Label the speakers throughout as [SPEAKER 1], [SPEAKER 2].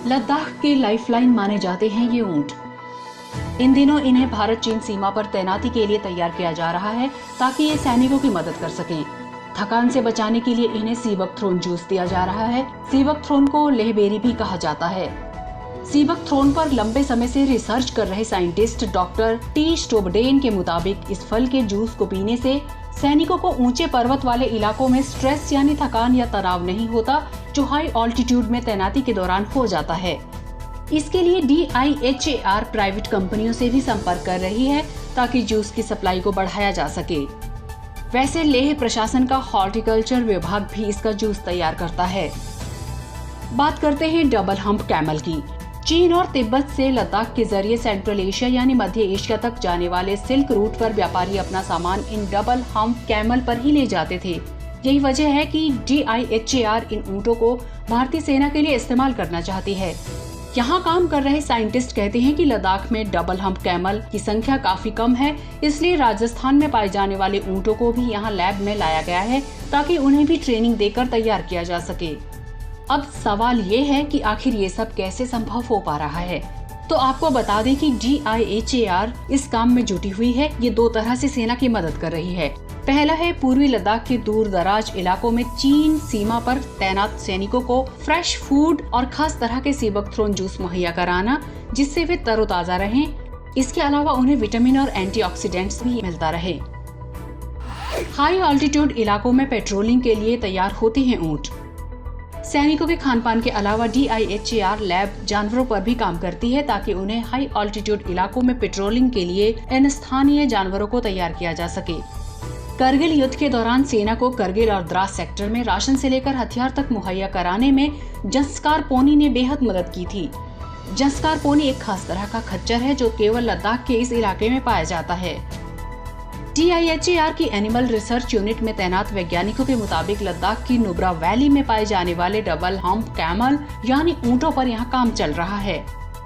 [SPEAKER 1] लद्दाख के लाइफलाइन माने जाते हैं ये ऊंट। इन दिनों इन्हें भारत चीन सीमा पर तैनाती के लिए तैयार किया जा रहा है ताकि ये सैनिकों की मदद कर सकें। थकान से बचाने के लिए इन्हें सीबक थ्रोन जूस दिया जा रहा है। सीबक थ्रोन को लेहबेरी भी कहा जाता है। सीबक थ्रोन पर लंबे समय से रिसर्च कर रहे साइंटिस्ट डॉक्टर टी स्टोबडेन के मुताबिक इस फल के जूस को पीने से सैनिकों को ऊंचे पर्वत वाले इलाकों में स्ट्रेस यानी थकान या तनाव नहीं होता, जो हाई ऑल्टीट्यूड में तैनाती के दौरान हो जाता है। इसके लिए DIHAR प्राइवेट कंपनियों से भी संपर्क कर रही है ताकि जूस की सप्लाई को बढ़ाया जा सके। वैसे लेह प्रशासन का हॉर्टिकल्चर विभाग भी इसका जूस तैयार करता है। बात करते हैं डबल हम्प कैमल की। चीन और तिब्बत से लद्दाख के जरिए सेंट्रल एशिया यानी मध्य एशिया तक जाने वाले सिल्क रूट पर व्यापारी अपना सामान इन डबल हम्प कैमल पर ही ले जाते थे। यही वजह है कि DIHAR इन ऊँटों को भारतीय सेना के लिए इस्तेमाल करना चाहती है। यहाँ काम कर रहे साइंटिस्ट कहते हैं कि लद्दाख में डबल हम्प कैमल की संख्या काफी कम है, इसलिए राजस्थान में पाए जाने वाले ऊँटों को भी यहाँ लैब में लाया गया है ताकि उन्हें भी ट्रेनिंग देकर तैयार किया जा सके। अब सवाल ये है कि आखिर ये सब कैसे संभव हो पा रहा है। तो आपको बता दें कि DIHAR इस काम में जुटी हुई है। ये दो तरह से सेना की मदद कर रही है। पहला है पूर्वी लद्दाख के दूर दराज इलाकों में चीन सीमा पर तैनात सैनिकों को फ्रेश फूड और खास तरह के सीबक थ्रोन जूस मुहैया कराना, जिससे वे तरोताजा रहें। इसके अलावा उन्हें विटामिन और एंटीऑक्सीडेंट्स भी मिलता रहे। हाई ऑल्टीट्यूड इलाकों में पेट्रोलिंग के लिए तैयार होते हैं ऊँट। सैनिकों के खान पान के अलावा DIHAR लैब जानवरों पर भी काम करती है ताकि उन्हें हाई ऑल्टीट्यूड इलाकों में पेट्रोलिंग के लिए इन स्थानीय जानवरों को तैयार किया जा सके। करगिल युद्ध के दौरान सेना को करगिल और द्रास सेक्टर में राशन से लेकर हथियार तक मुहैया कराने में जंस्कार पोनी ने बेहद मदद की थी। जंस्कार पोनी एक खास तरह का खच्चर है जो केवल लद्दाख के इस इलाके में पाया जाता है। DIHAR की एनिमल रिसर्च यूनिट में तैनात वैज्ञानिकों के मुताबिक लद्दाख की नुब्रा वैली में पाए जाने वाले डबल हम्प कैमल यानी ऊँटों पर यहाँ काम चल रहा है।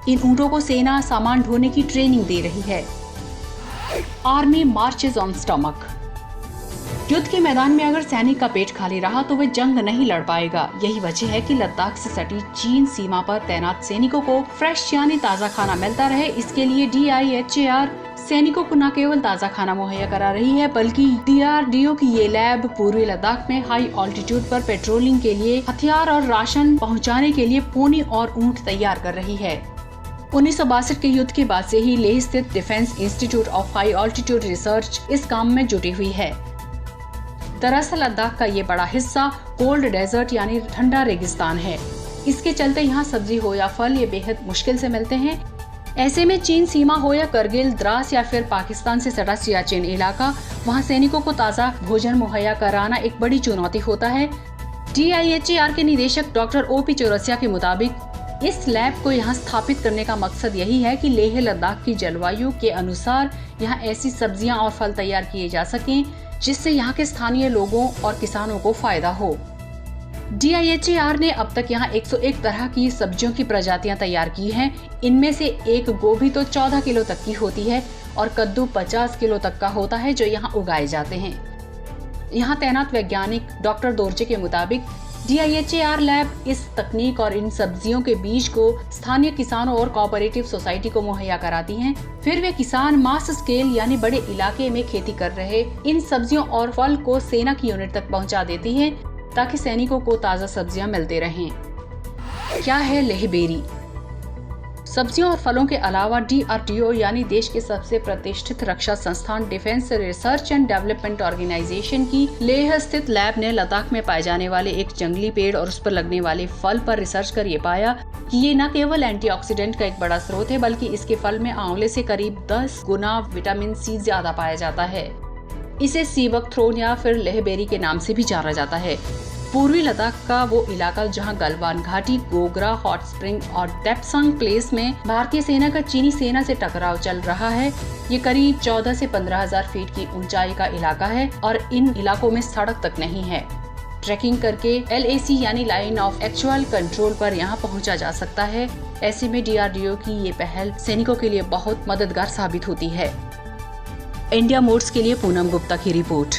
[SPEAKER 1] इन ऊँटों को सेना सामान ढोने की ट्रेनिंग दे रही है। Army marches on stomach. युद्ध के मैदान में अगर सैनिक का पेट खाली रहा तो वह जंग नहीं लड़ पाएगा। यही वजह है कि लद्दाख से सटी चीन सीमा पर तैनात सैनिकों को फ्रेश यानी ताज़ा खाना मिलता रहे। इसके लिए DIHAR सैनिकों को न केवल ताज़ा खाना मुहैया करा रही है, बल्कि DRDO की ये लैब पूर्वी लद्दाख में हाई ऑल्टीट्यूड पर पेट्रोलिंग के लिए हथियार और राशन पहुंचाने के लिए पोनी और ऊँट तैयार कर रही है। 1962 के युद्ध के बाद से ही लेह स्थित defence institute of high altitude research इस काम में जुटी हुई है। दरअसल लद्दाख का ये बड़ा हिस्सा कोल्ड डेजर्ट यानी ठंडा रेगिस्तान है। इसके चलते यहाँ सब्जी हो या फल ये बेहद मुश्किल से मिलते हैं। ऐसे में चीन सीमा हो या करगिल, द्रास या फिर पाकिस्तान से सटा सियाचिन इलाका, वहाँ सैनिकों को ताज़ा भोजन मुहैया कराना एक बड़ी चुनौती होता है। DIHAR के निदेशक डॉक्टर OP चौरसिया के मुताबिक इस लैब को यहाँ स्थापित करने का मकसद यही है कि लेह लद्दाख की जलवायु के अनुसार यहाँ ऐसी सब्जियाँ और फल तैयार किए जा सकें जिससे यहाँ के स्थानीय लोगों और किसानों को फायदा हो। DIHAR ने अब तक यहाँ 101 तरह की सब्जियों की प्रजातियां तैयार की हैं। इनमें से एक गोभी तो 14 किलो तक की होती है और कद्दू 50 किलो तक का होता है जो यहाँ उगाए जाते हैं। यहाँ तैनात वैज्ञानिक डॉक्टर दोरजे के मुताबिक DIHAR लैब इस तकनीक और इन सब्जियों के बीज को स्थानीय किसानों और कोऑपरेटिव सोसाइटी को मुहैया कराती हैं। फिर वे किसान मास स्केल यानी बड़े इलाके में खेती कर रहे इन सब्जियों और फल को सेना की यूनिट तक पहुंचा देती हैं ताकि सैनिकों को ताज़ा सब्जियां मिलते रहें। क्या है लेहबेरी? सब्जियों और फलों के अलावा DRDO यानी देश के सबसे प्रतिष्ठित रक्षा संस्थान defence research and development organisation की लेह स्थित लैब ने लद्दाख में पाए जाने वाले एक जंगली पेड़ और उस पर लगने वाले फल पर रिसर्च कर ये पाया कि ये न केवल एंटीऑक्सीडेंट का एक बड़ा स्रोत है, बल्कि इसके फल में आंवले से करीब 10 गुना विटामिन C ज्यादा पाया जाता है। इसे सीबक थ्रोन या फिर लेहबेरी के नाम से भी जाना जाता है। पूर्वी लद्दाख का वो इलाका जहां गलवान घाटी, गोगरा हॉट स्प्रिंग और डेप्सांग प्लेस में भारतीय सेना का चीनी सेना से टकराव चल रहा है। ये करीब 14 से 15,000 फीट की ऊंचाई का इलाका है और इन इलाकों में सड़क तक नहीं है। ट्रैकिंग करके LAC यानी लाइन ऑफ एक्चुअल कंट्रोल पर यहाँ पहुँचा जा सकता है। ऐसे में DRDO की ये पहल सैनिकों के लिए बहुत मददगार साबित होती है। इंडिया मोड्स के लिए पूनम गुप्ता की रिपोर्ट।